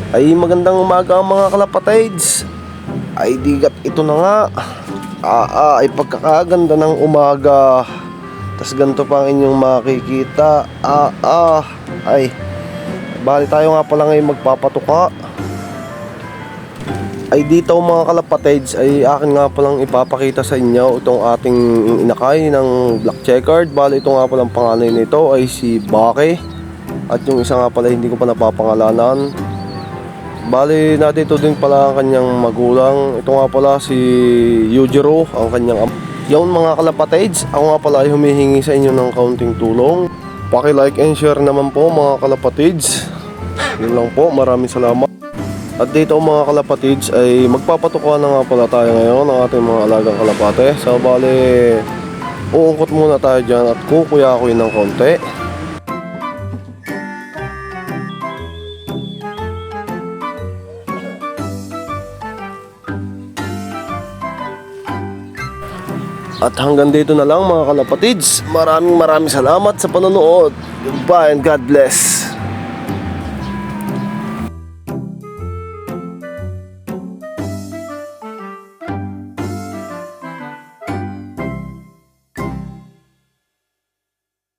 Ay magandang umaga mga kalapatids. Ay digat ito na nga. Ay pagkakaganda ng umaga. Tas ganito pa ang inyong makikita. Ay bali tayo nga pala ngayon magpapatuka. Ay dito mga kalapatids, ay akin nga palang ipapakita sa inyo itong ating inakay ng black checkered. Bali ito nga palang pangalan nito ay si Bake. At yung isa nga pala hindi ko pa napapangalanan. Bali natin ito din pala ang kanyang magulang. Ito nga pala si Yujiro, ang kanyang Yung mga kalapatids, ako nga pala ay humihingi sa inyo ng kaunting tulong. Paki-like and share naman po mga kalapatids. Yun lang po, maraming salamat. At dito mga kalapatids ay magpapatuka na nga pala tayo ngayon ng ating mga alagang kalapate. So bali, uungkot muna tayo dyan at kukuya-kuya ng konti. At hanggang dito na lang mga kalapatids. Maraming salamat sa panonood. Goodbye and God bless.